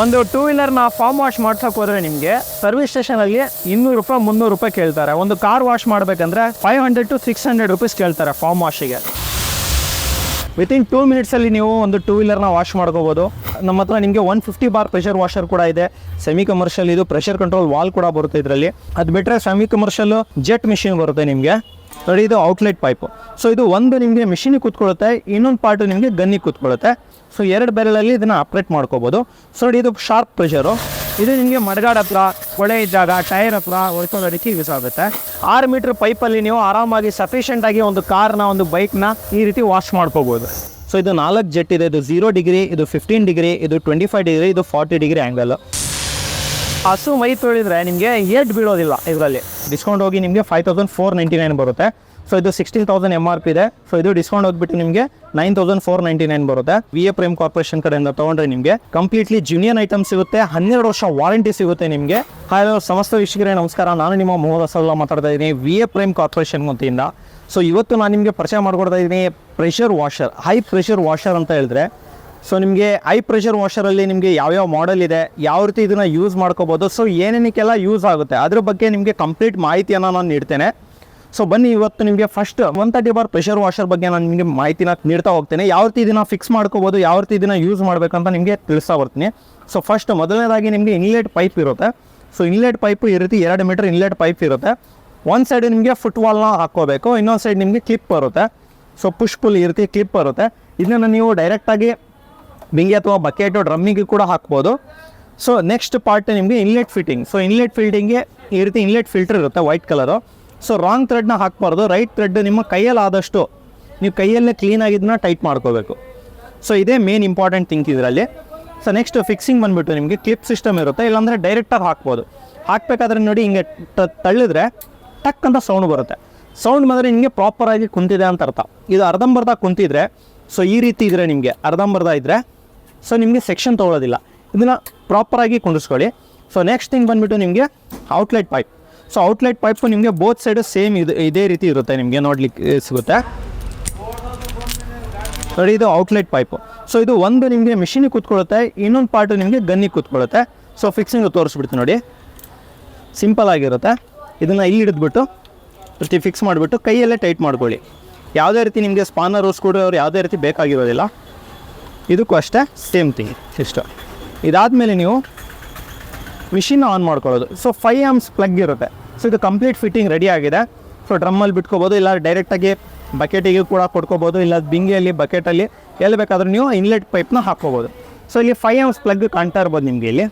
ಒಂದು two ವೀಲರ್ನ form wash ಮಾಡ್ಸೋಕೆ ಹೋದರೆ ನಿಮಗೆ ಸರ್ವಿಸ್ ಸ್ಟೇಷನಲ್ಲಿ 200 ರೂಪಾಯಿ 300 ರೂಪಾಯಿ ಕೇಳ್ತಾರೆ. ಒಂದು ಕಾರ್ ವಾಶ್ ಮಾಡಬೇಕಂದ್ರೆ 500 to 600 ರೂಪೀಸ್ ಕೇಳ್ತಾರೆ ಫಾರ್ಮ್ ವಾಶಿಗೆ. ವಿತಿನ್ 2 ಮಿನಿಟ್ಸಲ್ಲಿ ನೀವು ಒಂದು ಟೂ ವೀಲರ್ನ ವಾಶ್ ಮಾಡ್ಕೋಬೋದು. ನಮ್ಮ ಹತ್ರ ನಿಮಗೆ 150 ಬಾರ್ ಪ್ರೆಷರ್ ವಾಷರ್ ಕೂಡ ಇದೆ. ಸೆಮಿ ಕಮರ್ಷಿಯಲ್ ಇದು ಪ್ರೆಷರ್ ಕಂಟ್ರೋಲ್ ವಾಲ್ ಕೂಡ ಬರುತ್ತೆ ಇದರಲ್ಲಿ. ಅದು ಬಿಟ್ಟರೆ ಸೆಮಿ ಕಮರ್ಷಿಯಲ್ ಜೆಟ್ ಮಿಷಿನ್ ಬರುತ್ತೆ ನಿಮಗೆ. ನೋಡಿ ಇದು ಔಟ್ಲೆಟ್ ಪೈಪು. ಸೊ ಇದು ಒಂದು ನಿಮಗೆ ಮಿಷಿನಿಗೆ ಕೂತ್ಕೊಳ್ಳುತ್ತೆ, ಇನ್ನೊಂದು ಪಾರ್ಟು ನಿಮಗೆ ಗನ್ನಿಗೆ ಕೂತ್ಕೊಳ್ಳುತ್ತೆ. ಸೊ 2 ಬೆರಳಲ್ಲಿ ಇದನ್ನು ಆಪ್ರೇಟ್ ಮಾಡ್ಕೋಬೋದು. ಸೊ ನೋಡಿ ಇದು ಶಾರ್ಪ್ ಪ್ರೆಷರು. ಇದು ನಿಮಗೆ ಮಡಗಾಡ ಹತ್ರ, ಕೊಳೆ ಇದ್ದಾಗ, ಟೈರ್ ಹತ್ರ ಹೊಡ್ಕೊಳ್ಳೋದಕ್ಕೆ ಯೂಸ್ ಆಗುತ್ತೆ. 6 ಮೀಟ್ರ್ ಪೈಪಲ್ಲಿ ನೀವು ಆರಾಮಾಗಿ ಸಫಿಷಿಯೆಂಟಾಗಿ ಒಂದು ಕಾರ್ನ, ಒಂದು ಬೈಕ್ನ ಈ ರೀತಿ ವಾಶ್ ಮಾಡ್ಕೋಬೋದು. ಸೊ ಇದು 4 ಜೆಟ್ ಇದೆ. ಇದು 0 ಡಿಗ್ರಿ, ಇದು 15 ಡಿಗ್ರಿ, ಇದು 25 ಡಿಗ್ರಿ, ಇದು 40 ಡಿಗ್ರಿ ಆ್ಯಂಗಲ್. ಹಸು ಮೈ ತೊಳಿದ್ರೆ ನಿಮಗೆ ಏಟ್ ಬೀಳೋದಿಲ್ಲ. ಇದರಲ್ಲಿ ಡಿಸ್ಕೌಂಟ್ ಹೋಗಿ ನಿಮಗೆ 5499 ಬರುತ್ತೆ. ಸೊ ಇದು 16,000 MRP ಇದೆ. ಸೊ ಇದು ಡಿಸ್ಕೌಂಟ್ ಹೋಗ್ಬಿಟ್ಟು ನಿಮಗೆ 9499 ಬರುತ್ತೆ. VA ಪ್ರೈಮ್ ಕಾರ್ಪೊರೇಷನ್ ಕಡೆಯಿಂದ ತೊಗೊಂಡ್ರೆ ನಿಮಗೆ ಕಂಪ್ಲೀಟ್ಲಿ ಜೂನಿಯರ್ ಐಟಮ್ ಸಿಗುತ್ತೆ. 12 ವರ್ಷ ವಾರಂಟಿ ಸಿಗುತ್ತೆ ನಿಮಗೆ. ಹಲೋ ಸಮಸ್ತ ವೀಕ್ಷಕರೇ ನಮಸ್ಕಾರ. ನಾನು ನಿಮ್ಮ ಮೊಹಮ್ಮದ್ ಅಸದುಲ್ಲಾ ಮಾತಾಡ್ತಾ ಇದ್ದೀನಿ VA ಪ್ರೈಮ್ ಕಾರ್ಪೊರೇಷನ್ ವತಿಯಿಂದ. ಸೊ ಇವತ್ತು ನಾನು ನಿಮಗೆ ಪರಿಚಯ ಮಾಡ್ಕೊಡ್ತಾ ಇದ್ದೀನಿ pressure washer, high pressure washer ಅಂತ ಹೇಳಿದ್ರೆ. ಸೊ ನಿಮಗೆ ಹೈ ಪ್ರೆಷರ್ ವಾಷರಲ್ಲಿ ನಿಮಗೆ ಯಾವ್ಯಾವ ಮಾಡೆಲ್ ಇದೆ, ಯಾವ ರೀತಿ ಇದನ್ನು ಯೂಸ್ ಮಾಡ್ಕೋಬೋದು, ಸೊ ಏನೇನಕ್ಕೆಲ್ಲ ಯೂಸ್ ಆಗುತ್ತೆ ಅದ್ರ ಬಗ್ಗೆ ನಿಮಗೆ ಕಂಪ್ಲೀಟ್ ಮಾಹಿತಿಯನ್ನು ನಾನು ನೀಡ್ತೇನೆ. ಸೊ ಬನ್ನಿ ಇವತ್ತು ನಿಮಗೆ ಫಸ್ಟ್ 130 ಬಾರ್ ಪ್ರೆಷರ್ ವಾಷರ್ ಬಗ್ಗೆ ನಾನು ನಿಮಗೆ ಮಾಹಿತಿನ ನೀಡ್ತಾ ಹೋಗ್ತೇನೆ. ಯಾವ ರೀತಿ ಇದನ್ನು ಫಿಕ್ಸ್ ಮಾಡ್ಕೋಬೋದು, ಯಾವ ರೀತಿ ಇದನ್ನು ಯೂಸ್ ಮಾಡಬೇಕಂತ ನಿಮಗೆ ತಿಳಿಸ್ತಾ ಬರ್ತೀನಿ. ಸೊ ಫಸ್ಟ್ ಮೊದಲನೇದಾಗಿ ನಿಮಗೆ ಇನ್ಲೆಟ್ ಪೈಪ್ ಇರುತ್ತೆ. ಸೊ ಇನ್ಲೆಟ್ ಪೈಪು ಈ ರೀತಿ 2 ಮೀಟರ್ ಇನ್ಲೆಟ್ ಪೈಪ್ ಇರುತ್ತೆ. ಒಂದು ಸೈಡ್ ನಿಮಗೆ ಫುಟ್ವಾಲ್ನ ಹಾಕ್ಕೋಬೇಕು, ಇನ್ನೊಂದು ಸೈಡ್ ನಿಮಗೆ ಕ್ಲಿಪ್ ಬರುತ್ತೆ. ಸೊ ಪುಷ್ ಪುಲ್ ಈ ರೀತಿ ಕ್ಲಿಪ್ ಬರುತ್ತೆ. ಇದನ್ನು ನೀವು ಡೈರೆಕ್ಟಾಗಿ ಬಿಂಗೆ ಅಥವಾ ಬಕೆಟು ಡ್ರಮ್ಮಿಗೆ ಕೂಡ ಹಾಕ್ಬೋದು. ಸೊ ನೆಕ್ಸ್ಟ್ ಪಾರ್ಟ್ ನಿಮಗೆ ಇನ್ಲೆಟ್ ಫಿಟ್ಟಿಂಗ್. ಸೊ ಇನ್ಲೆಟ್ ಫಿಟ್ಟಿಂಗ್ಗೆ ಈ ರೀತಿ ಇನ್ಲೆಟ್ ಫಿಲ್ಟರ್ ಇರುತ್ತೆ ವೈಟ್ ಕಲರು. ಸೊ ರಾಂಗ್ ಥ್ರೆಡ್ನ ಹಾಕಬಾರ್ದು, ರೈಟ್ ಥ್ರೆಡ್ ನಿಮ್ಮ ಕೈಯಲ್ಲಿ ಆದಷ್ಟು ನೀವು ಕೈಯಲ್ಲೇ ಕ್ಲೀನಾಗಿ ಇದನ್ನ ಟೈಟ್ ಮಾಡ್ಕೋಬೇಕು. ಸೊ ಇದೇ ಮೇನ್ ಇಂಪಾರ್ಟೆಂಟ್ ಥಿಂಗ್ ಇದರಲ್ಲಿ. ಸೊ ನೆಕ್ಸ್ಟ್ ಫಿಕ್ಸಿಂಗ್ ಬಂದುಬಿಟ್ಟು ನಿಮಗೆ ಕ್ಲಿಪ್ ಸಿಸ್ಟಮ್ ಇರುತ್ತೆ, ಇಲ್ಲಾಂದರೆ ಡೈರೆಕ್ಟಾಗಿ ಹಾಕ್ಬೋದು. ಹಾಕಬೇಕಾದ್ರೆ ನೋಡಿ ಹಿಂಗೆ ತಳ್ಳಿದ್ರೆ ಟಕ್ ಅಂತ ಸೌಂಡ್ ಬರುತ್ತೆ. ಸೌಂಡ್ ಬಂದರೆ ನಿಮಗೆ ಪ್ರಾಪರಾಗಿ ಕುಂತಿದೆ ಅಂತ ಅರ್ಥ. ಇದು ಅರ್ಧಂಬರ್ಧ ಕುಂತಿದ್ರೆ, ಸೊ ಈ ರೀತಿ ಇದ್ದರೆ ನಿಮಗೆ ಅರ್ಧಂಬರ್ಧ ಇದ್ದರೆ ಸೊ ನಿಮಗೆ ಸೆಕ್ಷನ್ ತೊಗೊಳ್ಳೋದಿಲ್ಲ. ಇದನ್ನು ಪ್ರಾಪರಾಗಿ ಕುಂಡಿಸ್ಕೊಳ್ಳಿ. ಸೊ ನೆಕ್ಸ್ಟ್ ಥಿಂಗ್ ಬಂದುಬಿಟ್ಟು ನಿಮಗೆ outlet pipe. So outlet pipe ನಿಮಗೆ ಬೋತ್ ಸೈಡು ಸೇಮ್ ಇದೇ ರೀತಿ ಇರುತ್ತೆ, ನಿಮಗೆ ನೋಡ್ಲಿಕ್ಕೆ ಸಿಗುತ್ತೆ. ನೋಡಿ ಇದು ಔಟ್ಲೆಟ್ ಪೈಪು. ಸೊ ಇದು ಒಂದು ನಿಮಗೆ ಮಿಷಿನಿಗೆ ಕೂತ್ಕೊಳ್ಳುತ್ತೆ, ಇನ್ನೊಂದು ಪಾರ್ಟು ನಿಮಗೆ ಗನ್ನಿಗೆ ಕೂತ್ಕೊಳ್ಳುತ್ತೆ. ಸೊ ಫಿಕ್ಸಿಂಗ್ ತೋರಿಸ್ಬಿಡ್ತೀನಿ ನೋಡಿ, ಸಿಂಪಲ್ ಆಗಿರುತ್ತೆ. ಇದನ್ನು ಇಲ್ಲಿ ಹಿಡಿದ್ಬಿಟ್ಟು ಪ್ರತಿ ಫಿಕ್ಸ್ ಮಾಡಿಬಿಟ್ಟು ಕೈಯಲ್ಲೇ ಟೈಟ್ ಮಾಡ್ಕೊಳ್ಳಿ. ಯಾವುದೇ ರೀತಿ ನಿಮಗೆ ಸ್ಪಾನರು ಸ್ಕ್ರೂಡ್ರೈವರ್ ಯಾವುದೇ ರೀತಿ ಬೇಕಾಗಿರೋದಿಲ್ಲ. ಇದಕ್ಕೂ ಅಷ್ಟೇ ಸೇಮ್ ಥಿಂಗ್ ಸಿಸ್ಟಮ್. ಇದಾದಮೇಲೆ ನೀವು ಮಿಷಿನ್ ಆನ್ ಮಾಡ್ಕೊಳ್ಳೋದು. ಸೊ 5 amps ಪ್ಲಗ್ ಇರುತ್ತೆ. ಸೊ ಇದು ಕಂಪ್ಲೀಟ್ ಫಿಟ್ಟಿಂಗ್ ರೆಡಿ ಆಗಿದೆ. ಸೊ ಡ್ರಮ್ಮಲ್ಲಿ ಬಿಟ್ಕೋಬೋದು, ಇಲ್ಲ ಡೈರೆಕ್ಟಾಗಿ ಬಕೆಟಿಗೆ ಕೂಡ ಕೊಡ್ಕೋಬೋದು, ಇಲ್ಲ ಬಿಂಗೆಯಲ್ಲಿ ಬಕೆಟಲ್ಲಿ ಎಲ್ಲಿ ಬೇಕಾದರೂ ನೀವು ಇನ್ಲೆಟ್ ಪೈಪ್ನ ಹಾಕ್ಕೋಬೋದು. ಸೊ ಇಲ್ಲಿ 5 amps ಪ್ಲಗ್ ಕಾಣ್ತಾ ಇರ್ಬೋದು ನಿಮಗೆ, ಇಲ್ಲಿ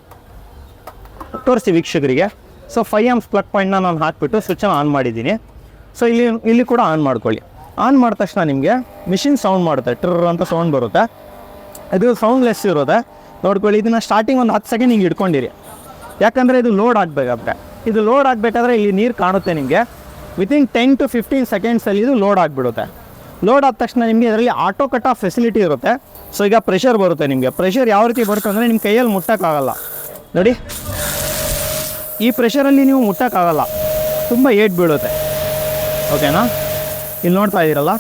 ತೋರಿಸಿ ವೀಕ್ಷಕರಿಗೆ. ಸೊ 5 amps ಪ್ಲಗ್ ಪಾಯಿಂಟ್ನ ನಾನು ಹಾಕಿಬಿಟ್ಟು ಸ್ವಿಚ್ಚನ್ನು ಆನ್ ಮಾಡಿದ್ದೀನಿ. ಸೊ ಇಲ್ಲಿ ಕೂಡ ಆನ್ ಮಾಡ್ಕೊಳ್ಳಿ. ಆನ್ ಮಾಡಿದ ತಕ್ಷಣ ನಿಮಗೆ ಮಿಷಿನ್ ಸೌಂಡ್ ಮಾಡುತ್ತೆ, ಟ್ರರ್ ಅಂತ ಸೌಂಡ್ ಬರುತ್ತೆ. ಇದು ಸೌಂಡ್ಲೆಸ್ ಇರೋದೆ ನೋಡ್ಕೊಳ್ಳಿ. ಇದನ್ನು ಸ್ಟಾರ್ಟಿಂಗ್ ಒಂದು 10 ಸೆಕೆಂಡ್ ಹಿಂಗೆ ಇಟ್ಕೊಂಡಿರಿ, ಯಾಕಂದರೆ ಇದು ಲೋಡ್ ಆಗಬೇಕಾದ್ರೆ. ಇದು ಲೋಡ್ ಆಗಬೇಕಾದ್ರೆ ಇಲ್ಲಿ ನೀರು ಕಾಣುತ್ತೆ ನಿಮಗೆ. ವಿತಿನ್ 10 to 15 ಸೆಕೆಂಡ್ಸಲ್ಲಿ ಇದು ಲೋಡ್ ಆಗಿಬಿಡುತ್ತೆ. ಲೋಡ್ ಆದ ತಕ್ಷಣ ನಿಮಗೆ ಇದರಲ್ಲಿ ಆಟೋ ಕಟ್ ಆಫ್ ಫೆಸಿಲಿಟಿ ಇರುತ್ತೆ. ಸೊ ಈಗ ಪ್ರೆಷರ್ ಬರುತ್ತೆ ನಿಮಗೆ. ಪ್ರೆಷರ್ ಯಾವ ರೀತಿ ಬರುತ್ತೆ ಅಂದರೆ ನಿಮ್ಮ ಕೈಯಲ್ಲಿ ಮುಟ್ಟೋಕ್ಕಾಗಲ್ಲ. ನೋಡಿ ಈ ಪ್ರೆಷರಲ್ಲಿ ನೀವು ಮುಟ್ಟೋಕ್ಕಾಗಲ್ಲ, ತುಂಬ ಏಟ್ ಬೀಳುತ್ತೆ. ಓಕೆನಾ, ಇಲ್ಲಿ ನೋಡ್ತಾ ಇದ್ದೀರಲ್ಲ.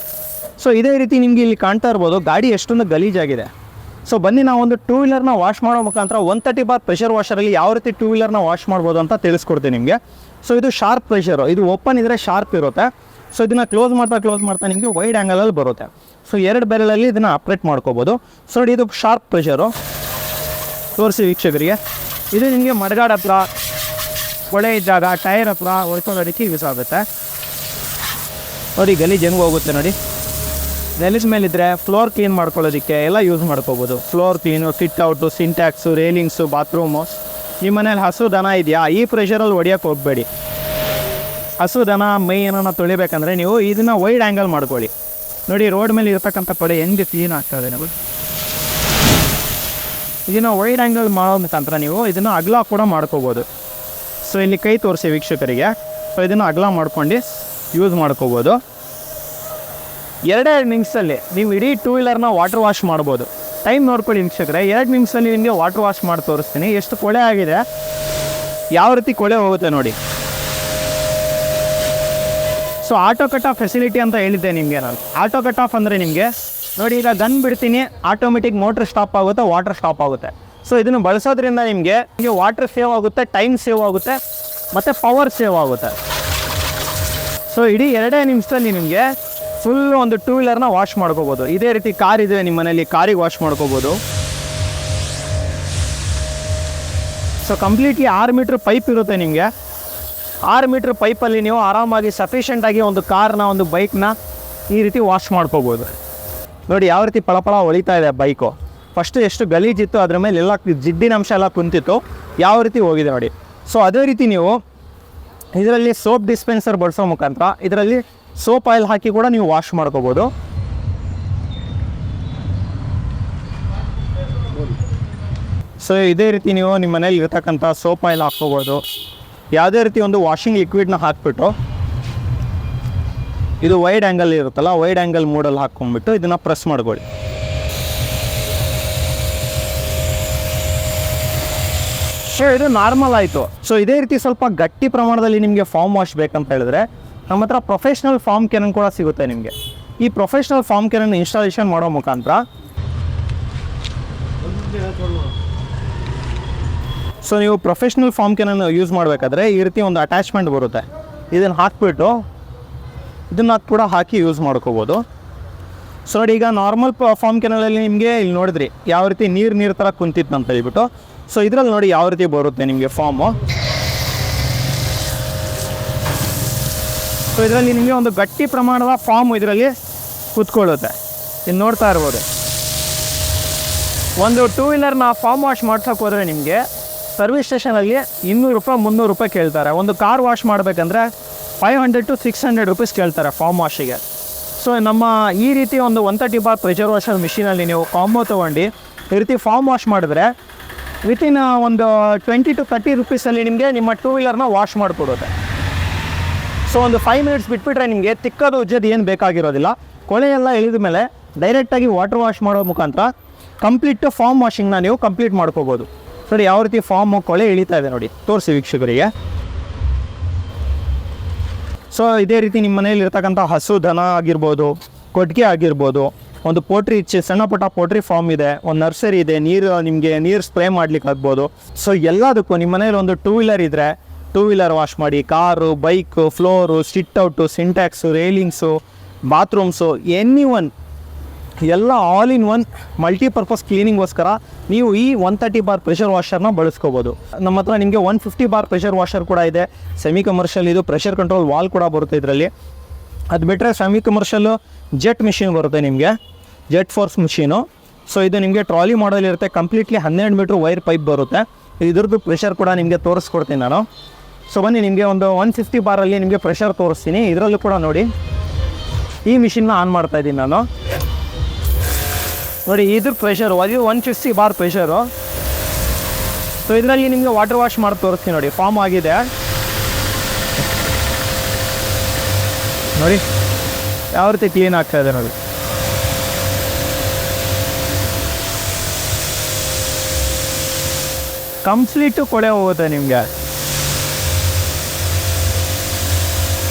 ಸೊ ಇದೇ ರೀತಿ ನಿಮಗೆ ಇಲ್ಲಿ ಕಾಣ್ತಾ ಇರ್ಬೋದು ಗಾಡಿ ಎಷ್ಟೊಂದು ಗಲೀಜಾಗಿದೆ. ಸೊ ಬನ್ನಿ ನಾವು ಒಂದು ಟೂ ವೀಲರ್ನ ವಾಶ್ ಮಾಡೋ ಮುಖಾಂತರ 130 ಬಾರ್ ಪ್ರೆಷರ್ ವಾಷರಲ್ಲಿ ಯಾವ ರೀತಿ ಟೂ ವೀಲರ್ನ ವಾಶ್ ಮಾಡ್ಬೋದು ಅಂತ ತಿಳಿಸ್ಕೊಡ್ತೀನಿ ನಿಮಗೆ. ಸೊ ಇದು ಶಾರ್ಪ್ ಪ್ರೆಷರು, ಇದು ಓಪನ್ ಇದ್ದರೆ ಶಾರ್ಪ್ ಇರುತ್ತೆ. ಸೊ ಇದನ್ನು ಕ್ಲೋಸ್ ಮಾಡ್ತಾ ನಿಮಗೆ ವೈಡ್ ಆ್ಯಂಗಲಲ್ಲಿ ಬರುತ್ತೆ. ಸೊ 2 ಬೆರಳಲ್ಲಿ ಇದನ್ನು ಆಪ್ರೇಟ್ ಮಾಡ್ಕೋಬೋದು. ಸೊ ನೋಡಿ ಇದು ಶಾರ್ಪ್ ಪ್ರೆಷರು, ತೋರಿಸಿ ವೀಕ್ಷಕರಿಗೆ. ಇದು ನಿಮಗೆ ಮಡಗಾಡ ಹತ್ರ, ಕೊಳೆ ಇದ್ದಾಗ, ಟೈರ್ ಹತ್ರ ಹೊಡ್ಕೊಳ್ಳೋದಕ್ಕೆ ಯೂಸ್ ಆಗುತ್ತೆ. ನೋಡಿ ಗಲೀಜು ಹೆಂಗೆ ಹೋಗುತ್ತೆ ನೋಡಿ. ನೆಲದ ಮೇಲಿದ್ದರೆ ಫ್ಲೋರ್ ಕ್ಲೀನ್ ಮಾಡ್ಕೊಳ್ಳೋದಕ್ಕೆ ಎಲ್ಲ ಯೂಸ್ ಮಾಡ್ಕೋಬೋದು. Floor clean, sit out, Sintex, railings, bathroom. ನಿಮ್ಮ ಮನೇಲಿ ಹಸು ದನ ಇದೆಯಾ, ಈ ಪ್ರೆಷರಲ್ಲಿ ಹೊಡಿಯೋಕ್ಕೆ ಹೋಗಬೇಡಿ. ಹಸು ದನ ಮೈ ಏನೋ ತೊಳಿಬೇಕಂದ್ರೆ ನೀವು ಇದನ್ನು ವೈಡ್ ಆ್ಯಂಗಲ್ ಮಾಡ್ಕೊಳ್ಳಿ. ನೋಡಿ ರೋಡ್ ಮೇಲೆ ಇರ್ತಕ್ಕಂಥ ಕಡೆ ಹೆಂಗೆ ಕ್ಲೀನ್ ಆಗ್ತದೆ ನಾವು. ಇದನ್ನು ವೈಡ್ ಆ್ಯಂಗಲ್ ಮಾಡೋ ಮುಖಾಂತರ ನೀವು ಇದನ್ನು ಅಗಲ ಕೂಡ ಮಾಡ್ಕೋಬೋದು. ಸೊ ಇಲ್ಲಿ ಕೈ ತೋರಿಸಿ ವೀಕ್ಷಕರಿಗೆ. ಸೊ ಇದನ್ನು ಅಗಲ ಮಾಡ್ಕೊಂಡು ಯೂಸ್ ಮಾಡ್ಕೋಬೋದು. 2 ನಿಮಿಷದಲ್ಲಿ ನೀವು ಇಡೀ ಟೂ ವೀಲರ್ನ ವಾಟರ್ ವಾಶ್ ಮಾಡ್ಬೋದು. ಟೈಮ್ ನೋಡ್ಕೊಳ್ಳಿ ವೀಕ್ಷಕರೇ, 2 ನಿಮಿಷದಲ್ಲಿ ನಿಮಗೆ ವಾಟರ್ ವಾಶ್ ಮಾಡಿ ತೋರಿಸ್ತೀನಿ ಎಷ್ಟು ಕೊಳೆ ಆಗಿದೆ, ಯಾವ ರೀತಿ ಕೊಳೆ ಹೋಗುತ್ತೆ ನೋಡಿ. So auto cut off facility ಅಂತ ಹೇಳಿದ್ದೆ ನಿಮಗೆ ನಾನು. ಆಟೋ ಕಟ್ ಆಫ್ ಅಂದರೆ ನಿಮಗೆ ನೋಡಿ, ಈಗ ಗನ್ ಬಿಡ್ತೀನಿ, ಆಟೋಮೆಟಿಕ್ ಮೋಟ್ರ್ ಸ್ಟಾಪ್ ಆಗುತ್ತೆ, ವಾಟರ್ ಸ್ಟಾಪ್ ಆಗುತ್ತೆ. ಸೊ ಇದನ್ನು ಬಳಸೋದ್ರಿಂದ ನಿಮಗೆ ವಾಟರ್ ಸೇವ್ ಆಗುತ್ತೆ, ಟೈಮ್ ಸೇವ್ ಆಗುತ್ತೆ ಮತ್ತು ಪವರ್ ಸೇವ್ ಆಗುತ್ತೆ. ಸೊ ಇಡೀ 2 ನಿಮಿಷದಲ್ಲಿ ನಿಮಗೆ ಫುಲ್ ಒಂದು 2 ವೀಲರ್ನ ವಾಶ್ ಮಾಡ್ಕೋಬೋದು. ಇದೇ ರೀತಿ ಕಾರ್ ಇದೆ ನಿಮ್ಮ ಮನೇಲಿ, ಕಾರಿಗೆ ವಾಶ್ ಮಾಡ್ಕೋಬೋದು. ಸೊ ಕಂಪ್ಲೀಟ್ಲಿ 6 ಮೀಟ್ರ್ ಪೈಪ್ ಇರುತ್ತೆ ನಿಮಗೆ. 6 ಮೀಟ್ರ್ ಪೈಪಲ್ಲಿ ನೀವು ಆರಾಮಾಗಿ ಸಫಿಷಿಯೆಂಟಾಗಿ ಒಂದು ಕಾರ್ನ, ಒಂದು ಬೈಕ್ನ ಈ ರೀತಿ ವಾಶ್ ಮಾಡ್ಕೋಬೋದು. ನೋಡಿ ಯಾವ ರೀತಿ ಪಳಪಳ ಹೊಳಿತಾ ಇದೆ ಬೈಕು. ಫಸ್ಟು ಎಷ್ಟು ಗಲೀಜಿತ್ತು, ಅದ್ರ ಮೇಲೆ ಎಲ್ಲ ಜಿಡ್ಡಿನ ಅಂಶ ಎಲ್ಲ ಕುಂತಿತ್ತು, ಯಾವ ರೀತಿ ಹೋಗಿದೆ ನೋಡಿ. ಸೊ ಅದೇ ರೀತಿ ನೀವು ಇದರಲ್ಲಿ ಸೋಪ್ ಡಿಸ್ಪೆನ್ಸರ್ ಬಳಸೋ ಮುಖಾಂತರ ಇದರಲ್ಲಿ ಸೋಪ್ ಆಯಿಲ್ ಹಾಕಿ ಕೂಡ ನೀವು ವಾಶ್ ಮಾಡ್ಕೋಬೋದು. ಸೊ ಇದೇ ರೀತಿ ನೀವು ನಿಮ್ಮ ಮನೇಲಿ ಇರ್ತಕ್ಕಂಥ ಸೋಪ್ ಆಯಿಲ್ ಹಾಕ್ಕೋಬೋದು. ಯಾವುದೇ ರೀತಿ ಒಂದು ವಾಷಿಂಗ್ ಲಿಕ್ವಿಡ್ನ ಹಾಕ್ಬಿಟ್ಟು, ಇದು ವೈಡ್ ಆ್ಯಂಗಲ್ ಇರುತ್ತಲ್ಲ, ವೈಡ್ ಆ್ಯಂಗಲ್ ಮೋಡಲ್ಲಿ ಹಾಕ್ಕೊಂಡ್ಬಿಟ್ಟು ಇದನ್ನು ಪ್ರೆಸ್ ಮಾಡ್ಕೊಳ್ಳಿ. ಸೊ ಇದು ನಾರ್ಮಲ್ ಆಯಿತು. ಸೊ ಇದೇ ರೀತಿ ಸ್ವಲ್ಪ ಗಟ್ಟಿ ಪ್ರಮಾಣದಲ್ಲಿ ನಿಮಗೆ ಫಾರ್ಮ್ ವಾಶ್ ಬೇಕಂತ ಹೇಳಿದ್ರೆ ನಮ್ಮ ಹತ್ರ ಪ್ರೊಫೆಷ್ನಲ್ ಫಾರ್ಮ್ ಕ್ಯಾನನ್ ಕೂಡ ಸಿಗುತ್ತೆ ನಿಮಗೆ. ಈ ಪ್ರೊಫೆಷ್ನಲ್ ಫಾರ್ಮ್ ಕ್ಯಾನನ್ ಇನ್ಸ್ಟಾಲೇಷನ್ ಮಾಡೋ ಮುಖಾಂತರ ಸೊ ನೀವು ಪ್ರೊಫೆಷ್ನಲ್ ಫಾರ್ಮ್ ಕ್ಯಾನನ್ ಯೂಸ್ ಮಾಡಬೇಕಾದ್ರೆ ಈ ರೀತಿ ಒಂದು ಅಟ್ಯಾಚ್ಮೆಂಟ್ ಬರುತ್ತೆ. ಇದನ್ನು ಹಾಕ್ಬಿಟ್ಟು ಇದನ್ನು ಕೂಡ ಹಾಕಿ ಯೂಸ್ ಮಾಡ್ಕೋಬೋದು. ಸೊ ನೋಡಿ, ಈಗ ನಾರ್ಮಲ್ ಫಾರ್ಮ್ ಕ್ಯಾನಲಲ್ಲಿ ನಿಮಗೆ ಇಲ್ಲಿ ನೋಡಿದ್ರಿ ಯಾವ ರೀತಿ ನೀರು ಥರ ಕುಂತಿತ್ತು ಅಂತ ಹೇಳ್ಬಿಟ್ಟು. ಸೊ ಇದರಲ್ಲಿ ನೋಡಿ ಯಾವ ರೀತಿ ಬರುತ್ತೆ ನಿಮಗೆ ಫಾರ್ಮು. ಸೊ ಇದರಲ್ಲಿ ನಿಮಗೆ ಒಂದು ಗಟ್ಟಿ ಪ್ರಮಾಣದ ಫಾರ್ಮ್ ಇದರಲ್ಲಿ ಕೂತ್ಕೊಳ್ಳುತ್ತೆ. ಇದು ನೋಡ್ತಾ ಇರ್ಬೋದು. ಒಂದು 2 ವೀಲರ್ನ ಫಾರ್ಮ್ ವಾಶ್ ಮಾಡ್ಸೋಕೆ ಹೋದರೆ ನಿಮಗೆ ಸರ್ವಿಸ್ ಸ್ಟೇಷನಲ್ಲಿ 200 ರೂಪಾಯಿ 300 ರೂಪಾಯಿ ಕೇಳ್ತಾರೆ. ಒಂದು ಕಾರ್ ವಾಶ್ ಮಾಡಬೇಕಂದ್ರೆ 500 to 600 ರೂಪೀಸ್ ಕೇಳ್ತಾರೆ ಫಾರ್ಮ್ ವಾಶಿಗೆ. ಸೊ ನಮ್ಮ ಈ ರೀತಿ ಒಂದು 130 ಬಾರ್ ಪ್ರೆಷರ್ ವಾಷರ್ ಮಿಷಿನಲ್ಲಿ ನೀವು ಕಾಂಬೋ ತೊಗೊಂಡು ಈ ರೀತಿ ಫಾರ್ಮ್ ವಾಶ್ ಮಾಡಿದ್ರೆ ವಿತಿನ್ ಒಂದು 20 to 30 ರೂಪೀಸಲ್ಲಿ ನಿಮಗೆ ನಿಮ್ಮ 2 ವೀಲರ್ನ ವಾಶ್ ಮಾಡಿಕೊಡುತ್ತೆ. ಸೊ ಒಂದು 5 ಮಿನಿಟ್ಸ್ ಬಿಟ್ಬಿಟ್ರೆ ನಿಮಗೆ ತಿಕ್ಕೋದು ಉಜ್ಜೋದು ಏನು ಬೇಕಾಗಿರೋದಿಲ್ಲ. ಕೊಳೆಯೆಲ್ಲ ಇಳಿದ ಮೇಲೆ ಡೈರೆಕ್ಟಾಗಿ ವಾಟರ್ ವಾಶ್ ಮಾಡೋ ಮುಖಾಂತರ ಕಂಪ್ಲೀಟ್ ಫಾರ್ಮ್ ವಾಷಿಂಗ್ನ ನೀವು ಕಂಪ್ಲೀಟ್ ಮಾಡ್ಕೋಬೋದು. ನೋಡಿ ಯಾವ ರೀತಿ ಫಾರ್ಮು ಕೊಳೆ ಇಳಿತಾ ಇದೆ ನೋಡಿ, ತೋರಿಸಿ ವೀಕ್ಷಕರಿಗೆ. ಸೊ ಇದೇ ರೀತಿ ನಿಮ್ಮ ಮನೇಲಿ ಇರ್ತಕ್ಕಂಥ ಹಸು ದನ ಆಗಿರ್ಬೋದು, ಕೊಟ್ಟಿಗೆ ಆಗಿರ್ಬೋದು, ಒಂದು ಪೋಟ್ರಿ ಸಣ್ಣ ಪುಟ್ಟ ಪೋಟ್ರಿ ಫಾರ್ಮ್ ಇದೆ, ಒಂದು ನರ್ಸರಿ ಇದೆ, ನಿಮಗೆ ನೀರು ಸ್ಪ್ರೇ ಮಾಡ್ಲಿಕ್ಕೆ ಆಗ್ಬೋದು. ಸೊ ಎಲ್ಲದಕ್ಕೂ ನಿಮ್ಮ ಮನೇಲಿ ಒಂದು 2 ವೀಲರ್ ಇದ್ದರೆ 2 ವೀಲರ್ ವಾಶ್ ಮಾಡಿ, car, bike, floor, ಸಿಟ್ಔಟು, Sintex, ರೇಲಿಂಗ್ಸು, bathrooms, ಎಲ್ಲ ಆಲ್ ಇನ್ ಒನ್ ಮಲ್ಟಿಪರ್ಪಸ್ ಕ್ಲೀನಿಂಗ್ಗೋಸ್ಕರ ನೀವು ಈ 130 ಬಾರ್ ಪ್ರೆಷರ್ ವಾಷರ್ನ ಬಳಸ್ಕೋಬೋದು. ನಮ್ಮ ಹತ್ರ ನಿಮಗೆ 150 ಬಾರ್ ಪ್ರೆಷರ್ ವಾಷರ್ ಕೂಡ ಇದೆ. ಸೆಮಿ ಕಮರ್ಷಿಯಲ್ ಇದು ಪ್ರೆಷರ್ ಕಂಟ್ರೋಲ್ ವಾಲ್ ಕೂಡ ಬರುತ್ತೆ ಇದರಲ್ಲಿ. ಅದು ಬಿಟ್ಟರೆ ಸೆಮಿ ಕಮರ್ಷಿಯಲ್ಲು ಜೆಟ್ ಮಿಷಿನ್ ಬರುತ್ತೆ ನಿಮಗೆ, ಜೆಟ್ ಫೋರ್ಸ್ ಮಿಷಿನು. ಸೊ ಇದು ನಿಮಗೆ ಟ್ರಾಲಿ ಮಾಡಲ್ ಇರುತ್ತೆ. ಕಂಪ್ಲೀಟ್ಲಿ 12 ಮೀಟ್ರ್ ವೈರ್ ಪೈಪ್ ಬರುತ್ತೆ. ಇದ್ರದ್ದು ಪ್ರೆಷರ್ ಕೂಡ ನಿಮಗೆ ತೋರಿಸ್ಕೊಡ್ತೀನಿ ನಾನು. ಸೊ ಬನ್ನಿ, ನಿಮಗೆ ಒಂದು 150 ಬಾರಲ್ಲಿ ನಿಮಗೆ ಪ್ರೆಷರ್ ತೋರಿಸ್ತೀನಿ. ಇದರಲ್ಲೂ ಕೂಡ ನೋಡಿ ಈ ಮಿಷಿನ್ನ ಆನ್ ಮಾಡ್ತಾಯಿದ್ದೀನಿ ನಾನು. ನೋಡಿ ಇದ್ರ ಪ್ರೆಷರು, ಅದು 150 ಬಾರ್ ಪ್ರೆಷರು. ಸೊ ಇದರಲ್ಲಿ ನಿಮಗೆ ವಾಟರ್ ವಾಶ್ ಮಾಡಿ ತೋರಿಸ್ತೀನಿ ನೋಡಿ. ಫಾರ್ಮ್ ಆಗಿದೆ ನೋಡಿ, ಯಾವ ರೀತಿ ಕ್ಲೀನ್ ಆಗ್ತಾ ಇದೆ ನೋಡಿ. ಕಂಪ್ಲೀಟು ಕೊಳೆ ಹೋಗುತ್ತೆ ನಿಮಗೆ.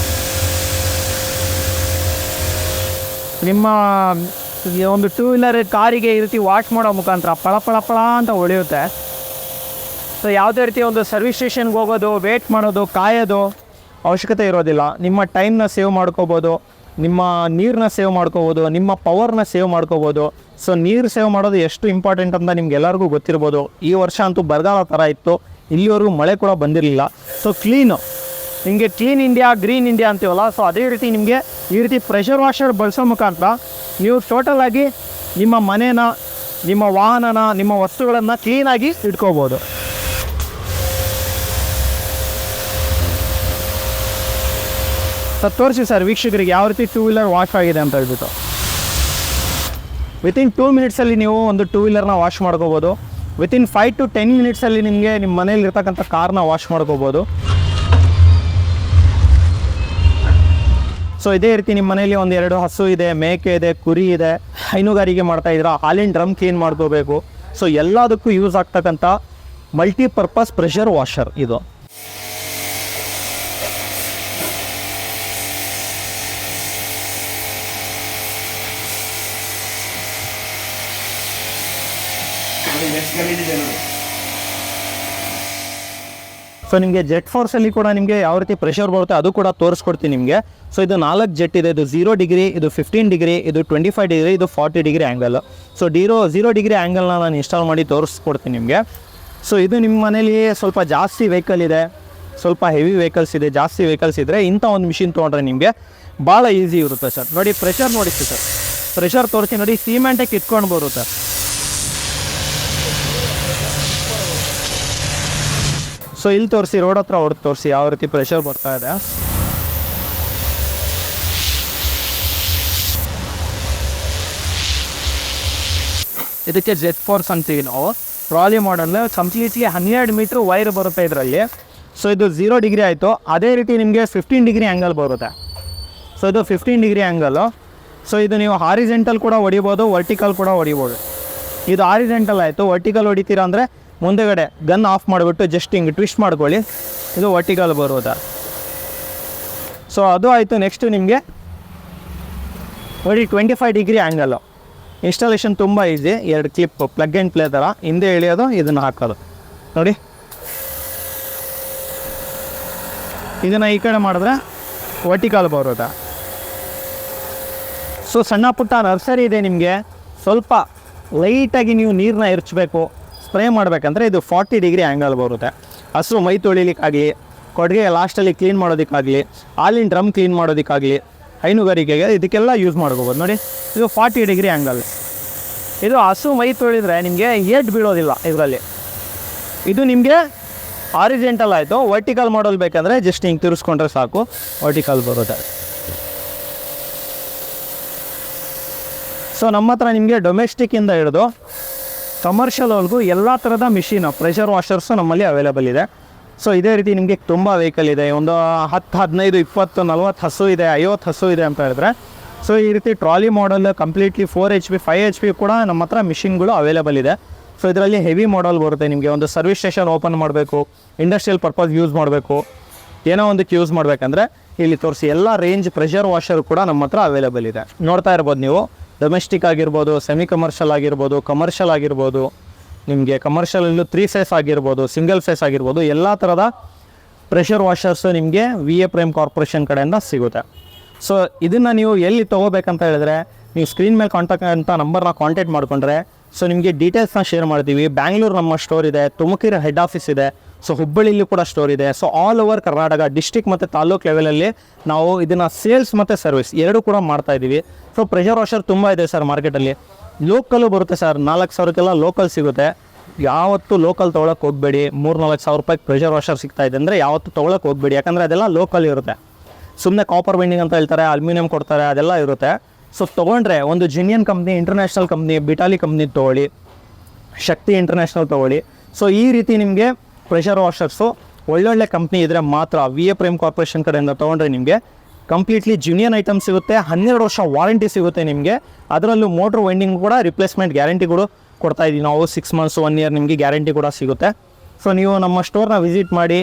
ನಿಮ್ಮ ಒಂದು 2 ವೀಲರ್ ಕಾರಿಗೆ ಈ ರೀತಿ ವಾಶ್ ಮಾಡೋ ಮುಖಾಂತರ ಪಳ ಅಂತ ಹೊಳೆಯುತ್ತೆ. ಸೊ ಯಾವುದೇ ರೀತಿ ಒಂದು ಸರ್ವಿಸ್ ಸ್ಟೇಷನ್ಗೆ ಹೋಗೋದು, ವೇಟ್ ಮಾಡೋದು, ಕಾಯೋದು ಅವಶ್ಯಕತೆ ಇರೋದಿಲ್ಲ. ನಿಮ್ಮ ಟೈಮ್ನ ಸೇವ್ ಮಾಡ್ಕೋಬೋದು, ನಿಮ್ಮ ನೀರನ್ನ ಸೇವ್ ಮಾಡ್ಕೋಬೋದು, ನಿಮ್ಮ ಪವರ್ನ ಸೇವ್ ಮಾಡ್ಕೋಬೋದು. ಸೊ ನೀರು ಸೇವ್ ಮಾಡೋದು ಎಷ್ಟು ಇಂಪಾರ್ಟೆಂಟ್ ಅಂತ ನಿಮ್ಗೆಲ್ಲರಿಗೂ ಗೊತ್ತಿರ್ಬೋದು. ಈ ವರ್ಷ ಅಂತೂ ಬರಗಾಲ ಥರ ಇತ್ತು, ಇಲ್ಲಿವರೆಗೂ ಮಳೆ ಕೂಡ ಬಂದಿರಲಿಲ್ಲ. ಸೊ ನಿಮಗೆ ಕ್ಲೀನ್ ಇಂಡಿಯಾ, ಗ್ರೀನ್ ಇಂಡಿಯಾ ಅಂತೀವಲ್ಲ, ಸೊ ಅದೇ ರೀತಿ ನಿಮಗೆ ಈ ರೀತಿ ಪ್ರೆಷರ್ ವಾಷರ್ ಬಳಸೋ ಮುಖಾಂತರ ನೀವು ಟೋಟಲಾಗಿ ನಿಮ್ಮ ಮನೇನ, ನಿಮ್ಮ ವಾಹನನ, ನಿಮ್ಮ ವಸ್ತುಗಳನ್ನು ಕ್ಲೀನಾಗಿ ಇಟ್ಕೋಬೋದು. ತೋರಿಸಿ ಸರ್ ವೀಕ್ಷಕರಿಗೆ ಯಾವ ರೀತಿ 2 ವೀಲರ್ ವಾಶ್ ಆಗಿದೆ ಅಂತ ಹೇಳ್ಬಿಟ್ಟು. ವಿತಿನ್ 2 ಮಿನಿಟ್ಸಲ್ಲಿ ನೀವು ಒಂದು 2 ವೀಲರ್ನ ವಾಶ್ ಮಾಡ್ಕೋಬೋದು. ವಿತಿನ್ 5 to 10 ಮಿನಿಟ್ಸಲ್ಲಿ ನಿಮಗೆ ನಿಮ್ಮ ಮನೇಲಿ ಇರ್ತಕ್ಕಂಥ ಕಾರ್ನ ವಾಶ್ ಮಾಡ್ಕೋಬೋದು. ಸೊ ಇದೇ ರೀತಿ ನಿಮ್ಮ ಮನೇಲಿ ಒಂದು 2 ಹಸು ಇದೆ, ಮೇಕೆ ಇದೆ, ಕುರಿ ಇದೆ, ಹೈನುಗಾರಿಕೆ ಮಾಡ್ತಾಯಿದ್ದೀರಾ, ಹಾಲಿನ ಡ್ರಮ್ ಕ್ಲೀನ್ ಮಾಡ್ಕೋಬೇಕು. ಸೊ ಎಲ್ಲದಕ್ಕೂ ಯೂಸ್ ಆಗ್ತಕ್ಕಂಥ ಮಲ್ಟಿಪರ್ಪಸ್ ಪ್ರೆಷರ್ ವಾಷರ್ ಇದು. ಸೊ ನಿಮಗೆ ಜೆಟ್ ಫೋರ್ಸಲ್ಲಿ ಕೂಡ ನಿಮಗೆ ಯಾವ ರೀತಿ ಪ್ರೆಷರ್ ಬರುತ್ತೆ ಅದು ಕೂಡ ತೋರಿಸ್ಕೊಡ್ತೀನಿ ನಿಮಗೆ. ಸೊ ಇದು 4 ಜೆಟ್ ಇದೆ. ಇದು 0 ಡಿಗ್ರಿ, ಇದು 15 ಡಿಗ್ರಿ, ಇದು 25 ಡಿಗ್ರಿ, ಇದು 40 ಡಿಗ್ರಿ ಆ್ಯಂಗಲ್. ಸೊ 0 ಡಿಗ್ರಿ ಆ್ಯಂಗಲ್ನ ನಾನು ಇನ್ಸ್ಟಾಲ್ ಮಾಡಿ ತೋರಿಸ್ಕೊಡ್ತೀನಿ ನಿಮಗೆ. ಸೊ ಇದು ನಿಮ್ಮ ಮನೇಲಿ ಸ್ವಲ್ಪ ಜಾಸ್ತಿ ವೆಹಿಕಲ್ ಇದೆ, ಸ್ವಲ್ಪ ಹೆವಿ ವೆಹಿಕಲ್ಸ್ ಇದೆ, ಜಾಸ್ತಿ ವೆಹಿಕಲ್ಸ್ ಇದ್ದರೆ ಇಂಥ ಒಂದು ಮಿಷಿನ್ ತೊಗೊಂಡ್ರೆ ನಿಮಗೆ ಭಾಳ ಈಸಿ ಇರುತ್ತೆ ಸರ್. ನೋಡಿ ಪ್ರೆಷರ್ ನೋಡಿ ಸರ್, ಪ್ರೆಷರ್ ತೋರಿಸಿ ನೋಡಿ, ಸಿಮೆಂಟೇ ಕಿತ್ಕೊಂಡು ಬರುತ್ತೆ. ಸೊ ಇಲ್ಲಿ ತೋರಿಸಿ, ರೋಡ್ ಹತ್ರ ಹೊರತು ತೋರಿಸಿ ಯಾವ ರೀತಿ ಪ್ರೆಷರ್ ಬರ್ತಾ ಇದೆ. ಇದಕ್ಕೆ ಜೆಟ್ ಫೋರ್ಸ್ ಅಂತೀವಿ ನಾವು. ಟ್ರಾಲಿ ಮಾಡಲ್ ಕಂಪ್ಲೀಟ್ಲಿ 12 ಮೀಟ್ರ್ ವೈರ್ ಬರುತ್ತೆ ಇದರಲ್ಲಿ. ಸೊ ಇದು 0 ಡಿಗ್ರಿ ಆಯಿತು. ಅದೇ ರೀತಿ ನಿಮಗೆ 15 ಡಿಗ್ರಿ ಆ್ಯಂಗಲ್ ಬರುತ್ತೆ. ಸೊ ಇದು 15 ಡಿಗ್ರಿ ಆ್ಯಂಗಲು. ಸೊ ಇದು ನೀವು ಹಾರಿಜೆಂಟಲ್ ಕೂಡ ಹೊಡಿಬೋದು, ವರ್ಟಿಕಲ್ ಕೂಡ ಹೊಡಿಬೋದು. ಇದು ಹಾರಿಜೆಂಟಲ್ ಆಯಿತು. ವರ್ಟಿಕಲ್ ಹೊಡಿತೀರಾ ಅಂದರೆ ಮುಂದೆಗಡೆ ಗನ್ ಆಫ್ ಮಾಡಿಬಿಟ್ಟು ಜಸ್ಟ್ ಹಿಂಗೆ ಟ್ವಿಸ್ಟ್ ಮಾಡ್ಕೊಳ್ಳಿ, ಇದು ವರ್ಟಿಕಲ್ ಬರೋದಾ. ಸೊ ಅದು ಆಯಿತು. ನೆಕ್ಸ್ಟು ನಿಮಗೆ ನೋಡಿ 25 ಡಿಗ್ರಿ ಆ್ಯಂಗಲ್ಲು. ಇನ್ಸ್ಟಾಲೇಷನ್ ತುಂಬ easy. 2 clip plug and play ಥರ ಹಿಂದೆ ಎಳೆಯೋದು, ಇದನ್ನು ಹಾಕೋದು ನೋಡಿ. ಇದನ್ನು ಈ ಕಡೆ ಮಾಡಿದ್ರೆ ವರ್ಟಿಕಲ್ ಬರೋದಾ. ಸೊ ಸಣ್ಣ ಪುಟ್ಟ ನರ್ಸರಿ ಇದೆ ನಿಮಗೆ, ಸ್ವಲ್ಪ ಲೈಟಾಗಿ ನೀವು ನೀರನ್ನ ಎರಚಬೇಕು, ಸ್ಪ್ರೇ ಮಾಡಬೇಕಂದ್ರೆ ಇದು 40 ಡಿಗ್ರಿ ಆ್ಯಂಗಲ್ ಬರುತ್ತೆ. ಹಸಿರು ಮೈ ತೊಳಿಲಿಕ್ಕಾಗಲಿ, ಕೊಡುಗೆ ಲಾಸ್ಟಲ್ಲಿ ಕ್ಲೀನ್ ಮಾಡೋದಕ್ಕಾಗಲಿ, ಹಾಲಿನ ಡ್ರಮ್ ಕ್ಲೀನ್ ಮಾಡೋದಕ್ಕಾಗಲಿ, ಹೈನುಗಾರಿಕೆಗೆ ಇದಕ್ಕೆಲ್ಲ ಯೂಸ್ ಮಾಡ್ಕೋಬೋದು. ನೋಡಿ ಇದು 40 ಡಿಗ್ರಿ ಆ್ಯಂಗಲ್. ಇದು ಹಸು ಮೈ ತೊಳಿದ್ರೆ ನಿಮಗೆ ಏಟ್ ಬೀಳೋದಿಲ್ಲ ಇದರಲ್ಲಿ. ಇದು ನಿಮಗೆ ಹಾರಿಜೆಂಟಲ್ ಆಯಿತು. ವರ್ಟಿಕಲ್ ಮಾಡೋದು ಬೇಕಂದರೆ ಜಸ್ಟ್ ಹಿಂಗೆ ತಿರ್ಸ್ಕೊಂಡ್ರೆ ಸಾಕು, ವರ್ಟಿಕಲ್ ಬರುತ್ತೆ. ಸೊ ನಮ್ಮ ಹತ್ರ ನಿಮಗೆ ಡೊಮೆಸ್ಟಿಕ್ಕಿಂದ ಹಿಡಿದು ಕಮರ್ಷಿಯಲ್ವರೆಗೂ ಎಲ್ಲ ಥರದ ಮಿಷಿನು ಪ್ರೆಷರ್ ವಾಷರ್ಸು ನಮ್ಮಲ್ಲಿ ಅವೈಲೇಬಲ್ ಇದೆ. ಸೊ ಇದೇ ರೀತಿ ನಿಮಗೆ ತುಂಬ ವೆಹಿಕಲ್ ಇದೆ. ಒಂದು 10, 15, 20, 40 ಹಸು ಇದೆ, 50 ಹಸು ಇದೆ ಅಂತ ಹೇಳಿದ್ರೆ, ಸೊ ಈ ರೀತಿ ಟ್ರಾಲಿ ಮಾಡಲ್ ಕಂಪ್ಲೀಟ್ಲಿ 4 HP 5 HP ಕೂಡ ನಮ್ಮ ಹತ್ರ ಮಿಷಿನ್ಗಳು ಅವೈಲೇಬಲ್ ಇದೆ. ಸೊ ಇದರಲ್ಲಿ ಹೆವಿ ಮಾಡಲ್ ಬರುತ್ತೆ. ನಿಮಗೆ ಒಂದು ಸರ್ವಿಸ್ ಸ್ಟೇಷನ್ ಓಪನ್ ಮಾಡಬೇಕು, ಇಂಡಸ್ಟ್ರಿಯಲ್ ಪರ್ಪಸ್ ಯೂಸ್ ಮಾಡಬೇಕು, ಏನೋ ಒಂದಕ್ಕೆ ಯೂಸ್ ಮಾಡಬೇಕಂದ್ರೆ ಇಲ್ಲಿ ತೋರಿಸಿ. ಎಲ್ಲ ರೇಂಜ್ ಪ್ರೆಷರ್ ವಾಷರ್ ಕೂಡ ನಮ್ಮ ಹತ್ರ ಅವೈಲೇಬಲ್ ಇದೆ. ನೋಡ್ತಾ ಇರ್ಬೋದು ನೀವು, ಡೊಮೆಸ್ಟಿಕ್ ಆಗಿರ್ಬೋದು, ಸೆಮಿ ಕಮರ್ಷಿಯಲ್ ಆಗಿರ್ಬೋದು, ಕಮರ್ಷಿಯಲ್ ಆಗಿರ್ಬೋದು, ನಿಮಗೆ ಕಮರ್ಷಿಯಲಲ್ಲೂ 3 ಫೇಸ್ ಆಗಿರ್ಬೋದು, ಸಿಂಗಲ್ ಫೇಸ್ ಆಗಿರ್ಬೋದು, ಎಲ್ಲ ಥರದ ಪ್ರೆಷರ್ ವಾಷರ್ಸು ನಿಮಗೆ VA ಪ್ರೈಮ್ ಕಾರ್ಪೊರೇಷನ್ ಕಡೆಯಿಂದ ಸಿಗುತ್ತೆ. ಸೊ ಇದನ್ನು ನೀವು ಎಲ್ಲಿ ತೊಗೋಬೇಕಂತ ಹೇಳಿದ್ರೆ, ನೀವು ಸ್ಕ್ರೀನ್ ಮೇಲೆ ಕಾಂಟ್ಯಾಕ್ಟ್ ಅಂತ ನಂಬರ್ನ ಕಾಂಟ್ಯಾಕ್ಟ್ ಮಾಡಿಕೊಂಡ್ರೆ ಸೊ ನಿಮಗೆ ಡೀಟೇಲ್ಸ್ನ ಶೇರ್ ಮಾಡ್ತೀವಿ. ಬ್ಯಾಂಗ್ಳೂರು ನಮ್ಮ ಸ್ಟೋರ್ ಇದೆ, ತುಮಕೂರು ಹೆಡ್ ಆಫೀಸ್ ಇದೆ, ಸೊ ಹುಬ್ಬಳ್ಳಿಲಿ ಕೂಡ ಸ್ಟೋರ್ ಇದೆ. So all over Karnataka district ಮತ್ತು ತಾಲೂಕು ಲೆವೆಲಲ್ಲಿ ನಾವು ಇದನ್ನು ಸೇಲ್ಸ್ ಮತ್ತು ಸರ್ವಿಸ್ ಎರಡೂ ಕೂಡ ಮಾಡ್ತಾಯಿದ್ದೀವಿ. ಸೊ ಪ್ರೆಷರ್ ವಾಷರ್ ತುಂಬ ಇದೆ ಸರ್ ಮಾರ್ಕೆಟಲ್ಲಿ. ಲೋಕಲ್ಲು ಬರುತ್ತೆ ಸರ್, 4,000ಕ್ಕೆಲ್ಲ ಲೋಕಲ್ ಸಿಗುತ್ತೆ. ಯಾವತ್ತೂ ಲೋಕಲ್ ತೊಗೊಳಕ್ಕೆ ಹೋಗಬೇಡಿ. 3-4 ಸಾವಿರ ರೂಪಾಯಿಗೆ ಪ್ರೆಷರ್ ವಾಷರ್ ಸಿಗ್ತಾಯಿದೆ ಅಂದರೆ ಯಾವತ್ತೂ ತೊಗೊಳಕ್ಕೆ ಹೋಗಬೇಡಿ, ಯಾಕಂದರೆ ಅದೆಲ್ಲ ಲೋಕಲ್ ಇರುತ್ತೆ. ಸುಮ್ಮನೆ ಕಾಪರ್ ಬೈಂಡಿಂಗ್ ಅಂತ ಹೇಳ್ತಾರೆ, ಅಲ್ಯೂಮಿನಿಯಂ ಕೊಡ್ತಾರೆ, ಅದೆಲ್ಲ ಇರುತ್ತೆ. ಸೊ ತೊಗೊಂಡ್ರೆ ಒಂದು ಜಿನಿಯನ್ ಕಂಪ್ನಿ, ಇಂಟರ್ನ್ಯಾಷನಲ್ ಕಂಪ್ನಿ, ಬಿಟಾಲಿ ಕಂಪ್ನಿ ತೊಗೊಳ್ಳಿ, ಶಕ್ತಿ ಇಂಟರ್ನ್ಯಾಷನಲ್ ತೊಗೊಳ್ಳಿ. ಸೊ ಈ ರೀತಿ ನಿಮಗೆ ಪ್ರೆಷರ್ ವಾಷರ್ಸು ಒಳ್ಳೊಳ್ಳೆ ಕಂಪ್ನಿ ಇದ್ದರೆ ಮಾತ್ರ VA ಪ್ರೈಮ್ ಕಾರ್ಪೊರೇಷನ್ ಕಡೆಯಿಂದ ತೊಗೊಂಡ್ರೆ ನಿಮಗೆ ಕಂಪ್ಲೀಟ್ಲಿ ಜುನಿಯನ್ ಐಟಮ್ ಸಿಗುತ್ತೆ. 12 ವರ್ಷ ವಾರಂಟಿ ಸಿಗುತ್ತೆ ನಿಮಗೆ. ಅದರಲ್ಲೂ ಮೋಟ್ರ್ ವೈಂಡಿಂಗ್ ಕೂಡ ರಿಪ್ಲೇಸ್ಮೆಂಟ್ ಗ್ಯಾರಂಟಿಗಳು ಕೊಡ್ತಾಯಿದ್ದೀವಿ ನಾವು. 6 ಮಂತ್ಸ್ 1 ಇಯರ್ ನಿಮಗೆ ಗ್ಯಾರಂಟಿ ಕೂಡ ಸಿಗುತ್ತೆ. ಸೊ ನೀವು ನಮ್ಮ ಸ್ಟೋರ್ನ ವಿಸಿಟ್ ಮಾಡಿ.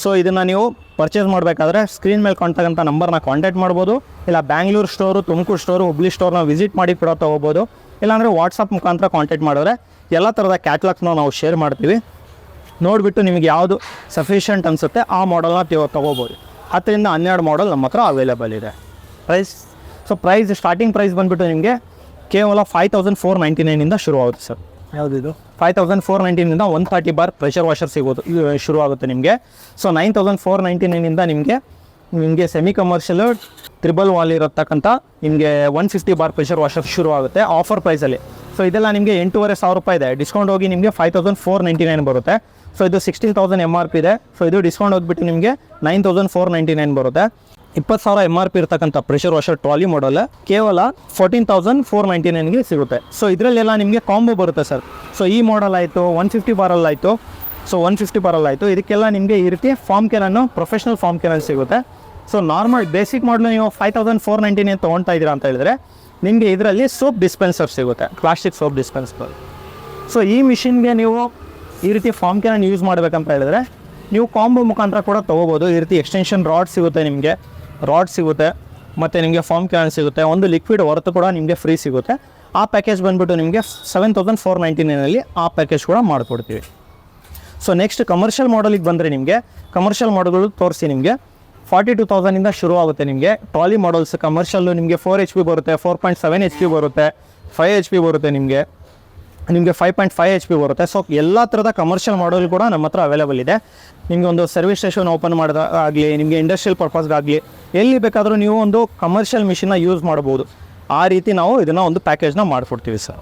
ಸೊ ಇದನ್ನು ನೀವು ಪರ್ಚೇಸ್ ಮಾಡಬೇಕಾದ್ರೆ ಸ್ಕ್ರೀನ್ ಮೇಲೆ ಕಾಂಟ್ಯಾಕ್ಟ್ ಅಂತ ನಂಬರ್ನ ಕಾಂಟ್ಯಾಕ್ಟ್ ಮಾಡ್ಬೋದು. ಇಲ್ಲ ಬ್ಯಾಂಗ್ಳೂರು ಸ್ಟೋರು, ತುಮಕೂರು ಸ್ಟೋರು, ಹುಬ್ಳಿ ಸ್ಟೋರ್ನ ವಿಸಿಟ್ ಮಾಡಿ ಕೂಡ ತೊಗೋಬೋದು. ಇಲ್ಲಾಂದರೆ ವಾಟ್ಸಪ್ ಮುಖಾಂತರ ಕಾಂಟ್ಯಾಕ್ಟ್ ಮಾಡಿದ್ರೆ ಎಲ್ಲ ಥರದ ಕ್ಯಾಟ್ಲಾಗ್ನ ನಾವು ಶೇರ್ ಮಾಡ್ತೀವಿ. ನೋಡಿಬಿಟ್ಟು ನಿಮಗೆ ಯಾವುದು ಸಫಿಷಿಯೆಂಟ್ ಅನಿಸುತ್ತೆ ಆ ಮಾಡಲ್ನ ತೊಗೋಬೋದು. 10 ರಿಂದ 12 ಮಾಡಲ್ ನಮ್ಮ ಹತ್ರ ಅವೈಲೇಬಲ್ ಇದೆ. ಪ್ರೈಸ್ ಸ್ಟಾರ್ಟಿಂಗ್ ಪ್ರೈಸ್ ಬಂದುಬಿಟ್ಟು ನಿಮಗೆ ಕೇವಲ 5,499 ಶುರುವಾಗುತ್ತೆ ಸರ್. ಯಾವುದಿದು 5,499 130 ಬಾರ್ ಪ್ರೆಷರ್ ವಾಷರ್ ಸಿಗೋದು ಶುರುವಾಗುತ್ತೆ ನಿಮಗೆ. ಸೊ 9,499 ನಿಮಗೆ ಸೆಮಿ ಕಮರ್ಷಿಯಲ್ ಟ್ರಿಬಲ್ ವಾಲ್ ಇರತಕ್ಕಂಥ ನಿಮಗೆ 150 ಬಾರ್ ಪ್ರೆಷರ್ ವಾಷರ್ ಶುರುವಾಗುತ್ತೆ ಆಫರ್ ಪ್ರೈಸಲ್ಲಿ. ಸೊ ಇದೆಲ್ಲ ನಿಮಗೆ 8,500 ರೂಪಾಯಿ ಇದೆ. ಡಿಸ್ಕೌಂಟ್ ಹೋಗಿ ನಿಮಗೆ 5,499 ಬರುತ್ತೆ. ಸೊ ಇದು 16,000 MRP ಇದೆ. ಸೊ ಇದು ಡಿಸ್ಕೌಂಟ್ ಹೋಗ್ಬಿಟ್ಟು ನಿಮಗೆ 9,499 ಬರುತ್ತೆ. 20,000 MRP ಇರ್ತಕ್ಕಂಥ ಪ್ರೆಷರ್ ವಾಷರ್ ಟ್ರಾಲಿ ಮಾಡಲ್ ಕೇವಲ 14,499ಗೆ ಸಿಗುತ್ತೆ. ಸೊ ಇದರಲ್ಲೆಲ್ಲ ನಿಮಗೆ ಕಾಂಬೋ ಬರುತ್ತೆ ಸರ್. ಸೊ ಈ ಮಾಡಲ್ ಆಯಿತು, 150 ಬಾರಲ್ಲಿ ಆಯಿತು, ಸೊ 150 ಬಾರಲ್ಲಿ ಆಯಿತು. ಇದಕ್ಕೆಲ್ಲ ನಿಮಗೆ ಈ ರೀತಿ ಫಾರ್ಮ್ ಕ್ಯಾನನ್ನು ಪ್ರೊಫೆಷ್ನಲ್ ಫಾರ್ಮ್ ಕ್ಯಾನಲ್ ಸಿಗುತ್ತೆ. ಸೊ ನಾರ್ಮಲ್ ಬೇಸಿಕ್ ಮಾಡಲು ನೀವು 5,499 ತೊಗೊಳ್ತಾ ಇದ್ದೀರಾ ಅಂತ ಹೇಳಿದ್ರೆ ನಿಮಗೆ ಇದರಲ್ಲಿ ಸೋಪ್ ಡಿಸ್ಪೆನ್ಸರ್ ಸಿಗುತ್ತೆ, ಪ್ಲಾಸ್ಟಿಕ್ ಸೋಪ್ ಡಿಸ್ಪೆನ್ಸರ್. ಸೊ ಈ ಮಿಷಿನ್ಗೆ ನೀವು ಈ ರೀತಿ ಫಾರ್ಮ್ ಕ್ಯಾನನ್ನು ಯೂಸ್ ಮಾಡಬೇಕಂತ ಹೇಳಿದ್ರೆ ನೀವು ಕಾಂಬೋ ಮುಖಾಂತರ ಕೂಡ ತೊಗೋಬೋದು. ಈ ರೀತಿ ಎಕ್ಸ್ಟೆನ್ಷನ್ ರಾಡ್ ಸಿಗುತ್ತೆ, ನಿಮಗೆ ರಾಡ್ ಸಿಗುತ್ತೆ, ಮತ್ತು ನಿಮಗೆ ಫಾರ್ಮ್ ಕ್ಯಾನ್ ಸಿಗುತ್ತೆ. ಒಂದು ಲಿಕ್ವಿಡ್ ಹೊರತು ಕೂಡ ನಿಮಗೆ ಫ್ರೀ ಸಿಗುತ್ತೆ. ಆ ಪ್ಯಾಕೇಜ್ ಬಂದುಬಿಟ್ಟು ನಿಮಗೆ 7499 ಆ ಪ್ಯಾಕೇಜ್ ಕೂಡ ಮಾಡಿಕೊಡ್ತೀವಿ. ಸೊ ನೆಕ್ಸ್ಟ್ ಕಮರ್ಷಿಯಲ್ ಮಾಡಲಿಗೆ ಬಂದರೆ ನಿಮಗೆ ಕಮರ್ಷಿಯಲ್ ಮಾಡಲ್ಗಳು ತೋರಿಸಿ ನಿಮಗೆ 42,000 ಶುರು ಆಗುತ್ತೆ. ನಿಮಗೆ ಟ್ರಾಲಿ ಮಾಡಲ್ಸ್ ಕಮರ್ಷಿಯಲ್ಲು ನಿಮಗೆ 4 HP ಬರುತ್ತೆ, 4.7 HP ಬರುತ್ತೆ, 5 HP ಬರುತ್ತೆ, ನಿಮಗೆ 5.5 HP ಬರುತ್ತೆ. ಸೊ ಎಲ್ಲ ಥರದ ಕಮರ್ಷಿಯಲ್ ಮಾಡಲ್ ಕೂಡ ನಮ್ಮ ಹತ್ರ ಅವೈಲೇಬಲ್ ಇದೆ. ನಿಮಗೆ ಒಂದು ಸರ್ವಿಸ್ ಸ್ಟೇಷನ್ ಓಪನ್ ಮಾಡೋದಾಗಲಿ, ನಿಮಗೆ ಇಂಡಸ್ಟ್ರಿಯಲ್ ಪರ್ಪಸ್ಗಾಗಲಿ, ಎಲ್ಲಿ ಬೇಕಾದರೂ ನೀವು ಒಂದು ಕಮರ್ಷಿಯಲ್ ಮಿಷಿನ್ನ ಯೂಸ್ ಮಾಡ್ಬೋದು. ಆ ರೀತಿ ನಾವು ಇದನ್ನು ಒಂದು ಪ್ಯಾಕೇಜ್ನ ಮಾಡಿಕೊಡ್ತೀವಿ ಸರ್.